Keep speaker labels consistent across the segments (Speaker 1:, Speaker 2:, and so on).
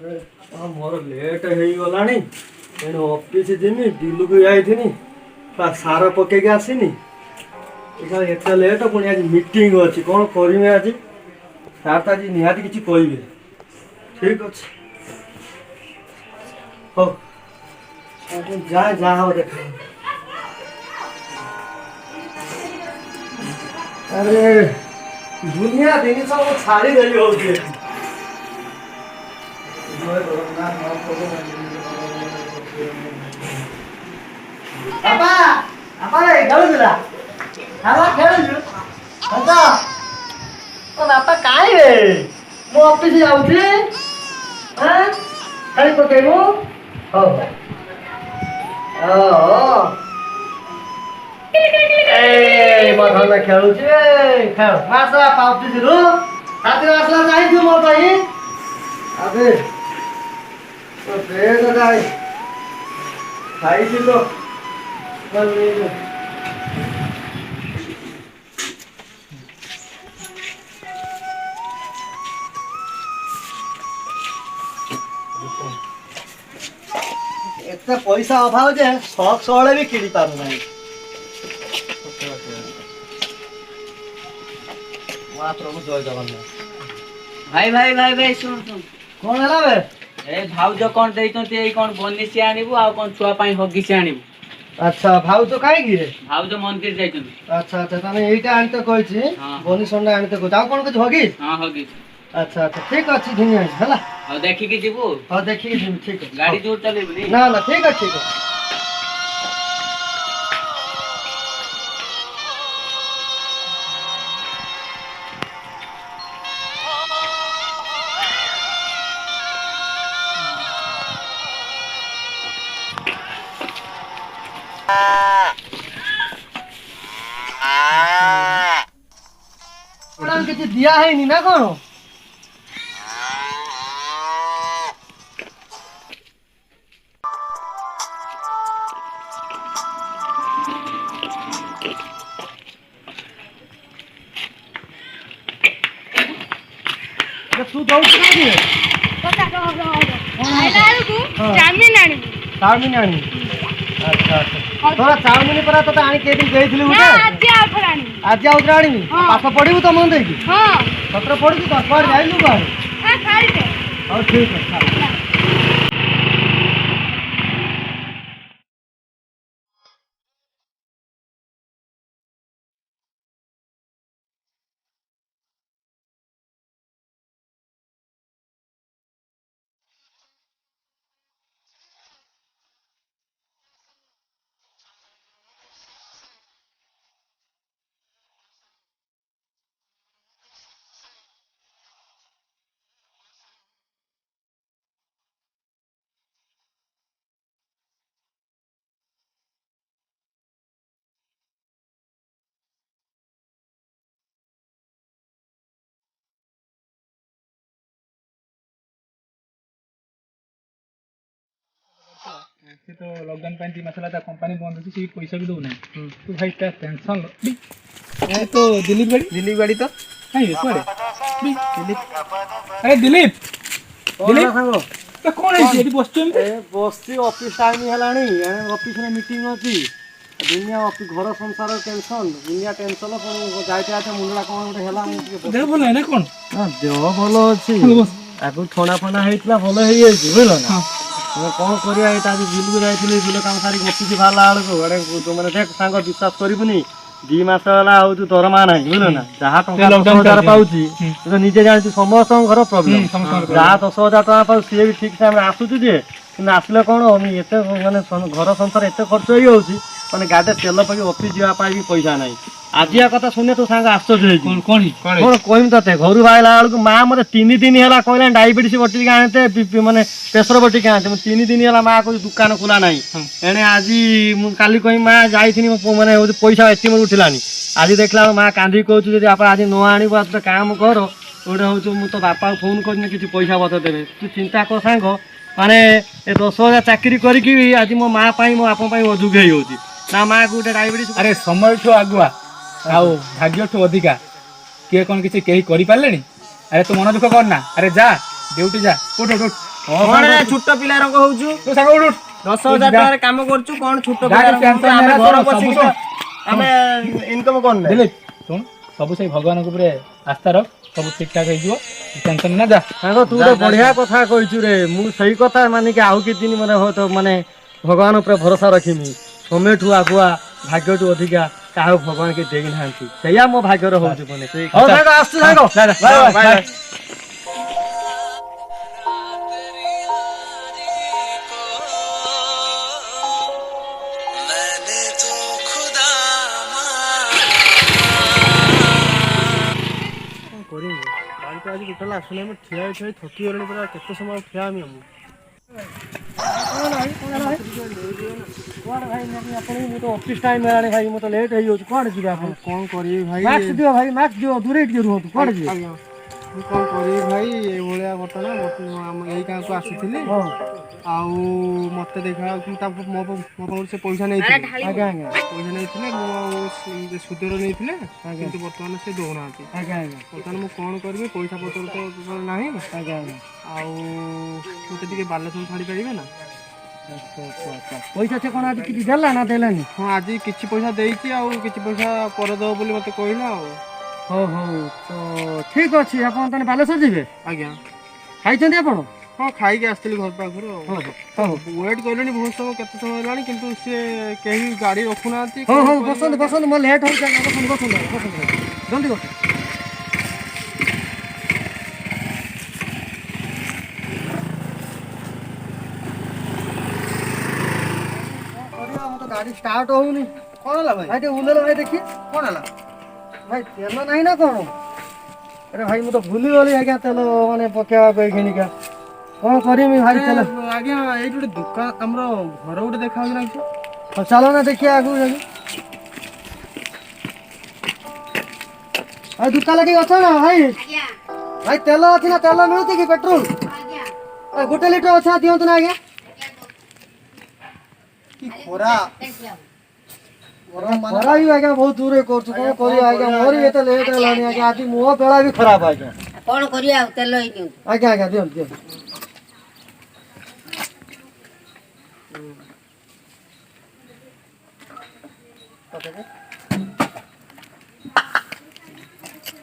Speaker 1: मोर late हो तेणु office Jimmy Delhi को जाइनी सार पकईक आसनी एत लेट पुणी आज मीटिंग अच्छी कौन करें आज सार तो आज निहाती किसी कहे ठीक अच्छे हो जाए जहाँ हो देख अरे दुनिया दिन सब छाड़ी देली होती बापा बापा रे खेलुला हावा खेलु बापा ओ बापा काई रे मो ऑफिस जाउथि हां खाली पकेबो हो ओ ए मथाना खेलुछि ए खेल मासा पाउछि दिरु साथी आसला चाहिँ छु म चाहिँ अबे तो बेग गाय खाई दिलो चल ले एते पैसा अभाव जे शौक सोले भी किनी पारु नाही वाह प्रभु जय जगन्नाथ
Speaker 2: भाई भाई भाई भाई सुन सुन
Speaker 1: कौन है बे
Speaker 2: ए भाउज कौन देइतोंती एई कौन बनिसी आनिबु आ कौन छुआ पई हगिसी आनिबु
Speaker 1: अच्छा भाउज काई गिरे
Speaker 2: भाउज मंदिर जाइतोंती
Speaker 1: अच्छा अच्छा तने एइटा आनते कहछि बनी संडा आनते कहछि आ कोन कुछ हगी
Speaker 2: हां हगी
Speaker 1: अच्छा अच्छा ठीक अछि धुनिया हला
Speaker 2: आ देखि के जीबु
Speaker 1: हां देखि के जीबु ठीक है
Speaker 2: गाड़ी जोर चलेबु नी
Speaker 1: ना ना ठीक है ठीक है किसी दिया है नहीं ना कौन तू दौड़ चाउमिन आनी अच्छा अच्छा तोरा चाउमिन पर तो आनी के दिन गइथिलु उठे आज आउथरा आनी पास पढ़िबु तो मन देकी हां सत्र पढ़िबु तो पढ़ जाइलु बाहर हां खाइते हां ठीक है
Speaker 3: से तो लॉकडाउन पे 3 मसला था कंपनी बंद होती सी पैसा भी दो नहीं तू भाई क्या टेंशन ए तो दिलीप गाड़ी तो नहीं कुआरे दिलीप अरे दिलीप
Speaker 1: सांगो
Speaker 3: तो कौन है एटी बसचो
Speaker 1: ए बसची ऑफिस टाइम हेलाणी ऑफिस रे मीटिंग अछि दुनिया ऑफिस घर संसार टेंशन दुनिया टेंशन कोन जाइते आते मुंडला कोन गोटे हेला
Speaker 3: देह बोल है ना कौन
Speaker 1: हां देह बोलो अछि आगु ठोना फना हेतला भलो हेइ अछि बुझलो ना मैं कौन करिया एटा आज बिल को जाइथिले बिल काम सारी ऑफिस भाला आड़ को अरे तो माने देख सांग विश्वास करिबुनी 2 मास होला आउ तू दरमा नाही बुझलो ना जहा टका 10000 पाउची तो निजे जानि समस्त घर प्रॉब्लम जहा 10000 टका पाउ से भी ठीक टाइम आसुची जे कि आसले कोन हम एते माने घर संसार एते खर्च होई होउची माने गाडे तेल पकी ऑफिस जिया पाई भी पैसा नाही आजिया कथा सुने तो सांग आश्चर्य
Speaker 3: कौन कौन
Speaker 1: कहम तते घर बाइला बेलू माँ मत 3 दिन है कहला डायबिटीज बटिक आनते माने प्रेसर बटिक आनते 3 दिन है माँ कह दुकान खोला ना एने आज काली कही माँ जाइनी माने पैसा एटीएम उठिलानी आज देखला माँ कांदी कहूँ आप आज न आणव गोटे काम कर गोटे हूँ मुझे तो बापा फोन कर किसी पैसा बत देवे तू चिंता कर सांग माने 10,000 चाकरी करी आज मो माँ मो बापा अजुग ना माँ गोटे डायबिटीज
Speaker 3: अरे समय ठू आगुआ आउ भाग्य ठू अधिका किए कौन किसी कही करि पारलेनी अरे तू मन दुख करना अरे जा ड्यूटी जा उठ उठ
Speaker 1: ଛୋଟ ପିଲା ରଙ୍ଗ ହଉଛୁ
Speaker 3: ତୁ ସାଙ୍ଗ ଉଠ
Speaker 1: 10,000 ଟଙ୍କାରେ କାମ କରୁଛୁ କଣ ଛୋଟ
Speaker 3: ଯାହା
Speaker 1: ପିଲା
Speaker 3: କିଛି
Speaker 1: ରଙ୍ଗ
Speaker 3: tension
Speaker 1: ଆମେ
Speaker 3: ନେଲା
Speaker 1: ଘର
Speaker 3: ସବୁ
Speaker 1: ବସିକି
Speaker 3: ସବୁ
Speaker 1: ଆମେ ଇନକମ କରୁନେ
Speaker 3: ଦିଲ୍ଲୀପ ଶୁଣ ସବୁ ସେଇ ଭଗବାନଙ୍କ ଉପରେ ଆସ୍ଥା ରଖ ସବୁ ଠିକ ଠାକ ହେଇଯିବ ଟେନସନ ନା ଯା
Speaker 1: ସାଙ୍ଗ ତୁ ଗୋଟେ ବଢିଆ କଥା କହିଛୁ ରେ ମୁଁ ସେଇ କଥା ମାନିକି ଆଉ କିଛି ଦିନ ମାନେ ଭଗବାନ ଉପରେ ଭରସା ରଖିମି ସମୟଠୁ ଆଗୁଆ ଭାଗ୍ୟଠୁ ଅଧିକା କାହାକୁ ଭଗବାନ କି ଦେଇନାହାନ୍ତି ସେଇଆ ମୋ ଭାଗ୍ୟରେ ହଉଛି ମାନେ ହଉ ସାଙ୍ଗ ଆସୁଛୁ ସାଙ୍ଗ ବାଏ ବାଏ କରିବି ଗାଡ଼ି ତ ଆଜି ଟୋଟାଲ ଆସୁନି ଆମେ ଠିଆ ହେଇ ଥକି ଗଲେଣି ପୁରା କେତେ ସମୟ ଠିଆ ହେମି ମୁଁ ମୁଁ ତ ଅଫିସ ଟାଇମ ହେଲାଣି ଭାଇ ମୁଁ ତ ଲେଟ୍ ହେଇଯାଉଛି କୁଆଡେ ଯିବେ ଆପଣ କଣ କରିବି ଭାଇ ମାସ୍କ ଦିଅ ଭାଇ ମାସ୍କ ଦିଅ ଦୂରେଇ ଟିକେ ରୁହନ୍ତୁ କୁଆଡେ ଯିବେ ମୁଁ କଣ କରିବି ଭାଇ ଏଇଭଳିଆ ଘଟଣା ଆମ ଏଇ ଗାଁକୁ ଆସିଥିଲି ଆଉ ମତେ ଦେଖା ମୋ ପାଖରୁ ସେ ପଇସା ନେଇଥିଲେ ଆଜ୍ଞା ଆଜ୍ଞା ପଇସା ନେଇଥିଲେ ମୁଁ ଆଉ ସୁଧରେ ନେଇଥିଲେ କିନ୍ତୁ ବର୍ତ୍ତମାନ ସେ ଦଉନାହାନ୍ତି ଆଜ୍ଞା ଆଜ୍ଞା ବର୍ତ୍ତମାନ ମୁଁ କଣ କରିବି ପଇସା ପତ୍ର ତ ନାହିଁ ଆଜ୍ଞା ଆଜ୍ଞା ଆଉ ମତେ ଟିକେ ବାଲେଶ୍ୱର ଛାଡ଼ି ପାରିବେ ନା ପଇସା ସେ କଣ ଆଜି କିଛି ଦେଲା ନା ଦେଲାନି ହଁ ଆଜି କିଛି ପଇସା ଦେଇଛି ଆଉ କିଛି ପଇସା ପରେ ଦେବ ବୋଲି ମତେ କହିଲା ଆଉ ହଉ ହଉ ତ ଠିକ ଅଛି ଆପଣ ତାହେଲେ ବାଲେଶ୍ୱର ଯିବେ ଆଜ୍ଞା ଖାଇଛନ୍ତି ଆପଣ ହଁ ଖାଇକି ଆସିଥିଲି ଘର ପାଖରୁ ଆଉ ୱେଟ୍ କଲେଣି ବହୁତ ସମୟ କେତେ ସମୟ ହେଲାଣି କିନ୍ତୁ ସିଏ କେହି ଗାଡ଼ି ରଖୁନାହାନ୍ତି ହଉ ହଉ ବସନ୍ତୁ ବସନ୍ତୁ ମୋ ଲେଟ୍ ହେଉଛି ଆଜ୍ଞା ବସନ୍ତୁ ବସନ୍ତୁ ବସନ୍ତୁ ଜଲ୍ଦି ବସନ୍ତୁ ଗାଡ଼ି ଷ୍ଟାର୍ଟ ହଉନି କଣ ହେଲା ଭାଇ ଟିକେ ବୁଲେଇଲ ଭାଇ ଦେଖି କଣ ହେଲା ଭାଇ ତେଲ ନାହିଁ ନା କଣ ଆରେ ଭାଇ ମୁଁ ତ ଭୁଲିଗଲି ଆଜ୍ଞା ତେଲ ମାନେ ପକେଇବା ଏଇଖିଣିକା କଣ କରିବି ଭାଇ ତେଲ ଆଜ୍ଞା ଏଇଠି ଗୋଟେ ଦୋକାନ ଆମର ଘର ଗୋଟେ ଦେଖାଯାଉଛି ନା କିଛି ହଉ ଚାଲ ନା ଦେଖିବା ଆଗକୁ ଯାଇକି ଭାଇ ଦୋକାନ ଟିକେ ଅଛ ନା ଭାଇ ଭାଇ ତେଲ ଅଛି ନା ତେଲ ମିଳୁଛି କି ପେଟ୍ରୋଲ ଗୋଟେ ଲିଟର ଅଛି ଦିଅନ୍ତୁ ନା ଆଜ୍ଞା କି ଖରା ଖରା ବି ଆଜ୍ଞା ବହୁତ ଦୂରେ କରୁଛୁ କଣ କରିବା ଆଜ୍ଞା ମୋର ବି ଏତେ ଲେଟ୍ ହେଲାଣି ଆଜ୍ଞା ଆଜି ମୋ ବେଳା ବି ଖରାପ ଆଜ୍ଞା
Speaker 4: କଣ କରିବା ଆଉ ତେଲ ହେଇଯିବ
Speaker 1: ଆଜ୍ଞା ଆଜ୍ଞା ଦିଅନ୍ତୁ ଦିଅନ୍ତୁ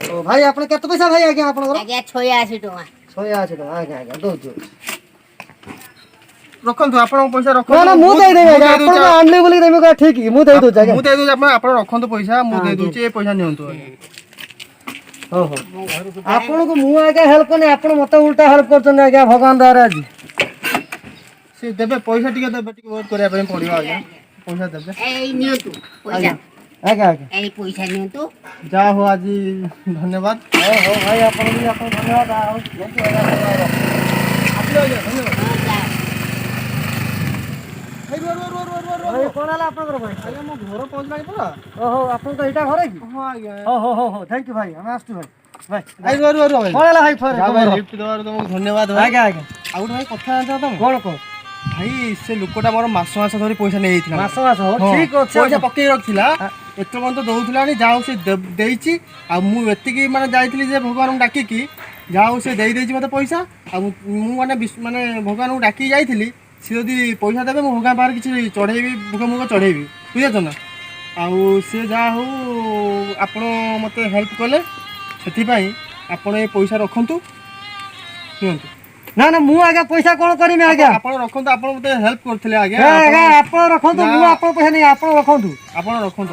Speaker 1: ଓ ଭାଇ ଆପଣ କେତେ ପଇସା ଭାଇ ଆଜ୍ଞା ଆପଣଙ୍କର
Speaker 4: ଆଜ୍ଞା 86 ଟଙ୍କା
Speaker 1: 86 ଟଙ୍କା ଆଜ୍ଞା ଆଜ୍ଞା ଦଉଛୁ ରଖନ୍ତୁ ଆପଣଙ୍କ ପଇସା ରଖନ୍ତୁ ନା ମୁଁ ଦେଇଦେବି ଆଜ୍ଞା ଆପଣ ଆଣିଲି ବୋଲି ଦେବି କଣ ଠିକ ମୁଁ ଦେଇ ଦଉଛି ଆଜ୍ଞା ମୁଁ ଦେଇ ଦଉଛି ଆପଣ ରଖନ୍ତୁ ପଇସା ମୁଁ ଦେଇ ଦଉଛି ଏ ପଇସା ନିଅନ୍ତୁ ଆଜ୍ଞା ହଉ ହଉ ଆପଣଙ୍କୁ ମୁଁ ଆଜ୍ଞା ହେଲ୍ପ କନି ଆପଣ ମତେ ଉଲ୍ଟା ହେଲ୍ପ କରୁଛନ୍ତି ଆଜ୍ଞା ଭଗବାନ ଦୟାରେ ଆଜି ସେ ଦେବେ ପଇସା ଟିକେ ଦେବେ ଟିକେ ୱେଟ୍ କରିବା ପାଇଁ ପଡ଼ିବ ଆଜ୍ଞା ପଇସା ଦେବେ
Speaker 4: ଏଇ ନିଅନ୍ତୁ ପଇସା
Speaker 1: ଆଜ୍ଞା ଆଜ୍ଞା
Speaker 4: ଏଇ ପଇସା ନିଅନ୍ତୁ
Speaker 1: ଯାହା ହଉ ଆଜି ଧନ୍ୟବାଦ ହଉ ହଉ ଭାଇ ଆପଣ ବି ଆପଣ ଧନ୍ୟବାଦ ଆଉ ଆସିଲେ ଆଜ୍ଞା ଧନ୍ୟବାଦ କଣ ହେଲା ଆପଣଙ୍କର ଭାଇ ଆଜ୍ଞା ମୋ ଘର ପହଞ୍ଚିଲାଣି ପରା ଓହୋ ଆପଣଙ୍କ ଏଇଟା ଘରେ କି ହଁ ଆଜ୍ଞା ହଉ ହଉ ହଉ ହଉ ଥ୍ୟାଙ୍କ ୟୁ ଭାଇ ଆମେ ଆସୁଛୁ ଭାଇ କଣ ହେଲା ଭାଇ ଲିଫ୍ଟ ଦେବାରୁ ତମକୁ ଧନ୍ୟବାଦ ଆଜ୍ଞା ଆଜ୍ଞା ଆଉ ଗୋଟେ ଭାଇ କଥା ଜାଣିଛ ତମେ କଣ କହ ଭାଇ ସେ ଲୋକଟା ମୋର ମାସ ଧରି ପଇସା ନେଇଯାଇଥିଲା ମାସ ଠିକ ଅଛି ପଇସା ପକେଇ ରଖିଥିଲା ଏତେ ପର୍ଯ୍ୟନ୍ତ ଦଉଥିଲାଣି ଯାହା ହଉ ସେ ଦେଇଛି ଆଉ ମୁଁ ଏତିକି ମାନେ ଯାଇଥିଲି ଯେ ଭଗବାନଙ୍କୁ ଡାକିକି ଯାହା ହଉ ସେ ଦେଇଛି ମୋତେ ପଇସା ଆଉ ମୁଁ ମାନେ ଭଗବାନଙ୍କୁ ଡାକିକି ଯାଇଥିଲି ସିଏ ଯଦି ପଇସା ଦେବେ ମୁଁ ଭଗବାନ ପାଖରେ କିଛି ଚଢ଼େଇବି ଭୋଗ ମୁଗ ଚଢ଼େଇବି ବୁଝିପାରୁଛ ନା ଆଉ ସେ ଯାହା ହଉ ଆପଣ ମୋତେ ହେଲ୍ପ କଲେ ସେଥିପାଇଁ ଆପଣ ଏ ପଇସା ରଖନ୍ତୁ ନିଅନ୍ତୁ ନା ନା ମୁଁ ଆଜ୍ଞା ପଇସା କଣ କରିବି ଆଜ୍ଞା ଆପଣ ରଖନ୍ତୁ ଆପଣ ମୋତେ ହେଲ୍ପ କରିଥିଲେ ଆଜ୍ଞା ଆପଣ ରଖନ୍ତୁ ମୁଁ ଆପଣ ପଇସା ନେଇ ଆପଣ ରଖନ୍ତୁ ଆପଣ ରଖନ୍ତୁ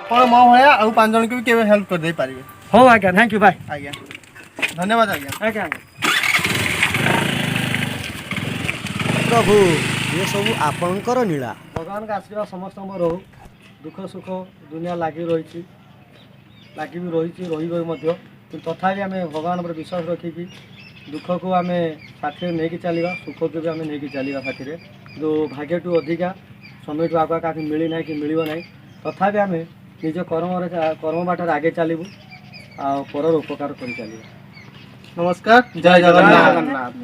Speaker 1: ଆପଣ ମୋ ଭଳିଆ ଆଉ 5 ଜଣଙ୍କୁ ବି କେବେ ହେଲ୍ପ କରିଦେଇ ପାରିବେ ହଉ ଆଜ୍ଞା ଥ୍ୟାଙ୍କ ୟୁ ବାଏ ଆଜ୍ଞା ଧନ୍ୟବାଦ ଆଜ୍ଞା ଆଜ୍ଞା ପ୍ରଭୁ ଏ ସବୁ ଆପଣଙ୍କର ନୀଳା ଭଗବାନଙ୍କ ଆଶୀର୍ବାଦ ସମସ୍ତଙ୍କର ରହୁ ଦୁଃଖ ସୁଖ ଦୁନିଆ ଲାଗି ରହିଛି ରହିବ ମଧ୍ୟ କିନ୍ତୁ ତଥାପି ଆମେ ଭଗବାନ ଉପରେ ବିଶ୍ୱାସ ରଖିକି ଦୁଃଖକୁ ଆମେ ସାଥିରେ ନେଇକି ଚାଲିବା ସୁଖକୁ ବି ଆମେ ନେଇକି ଚାଲିବା ସାଥିରେ କିନ୍ତୁ ଭାଗ୍ୟଠୁ ଅଧିକା ସମୟଠୁ ଆଗୁଆ କାହାକୁ ମିଳିନାହିଁ କି ମିଳିବ ନାହିଁ ତଥାପି ଆମେ ନିଜ କର୍ମ ବାଟରେ ଆଗେ ଚାଲିବୁ ଆଉ ପରର ଉପକାର କରି ଚାଲିବୁ ନମସ୍କାର ଜୟ ଜଗନ୍ନାଥ।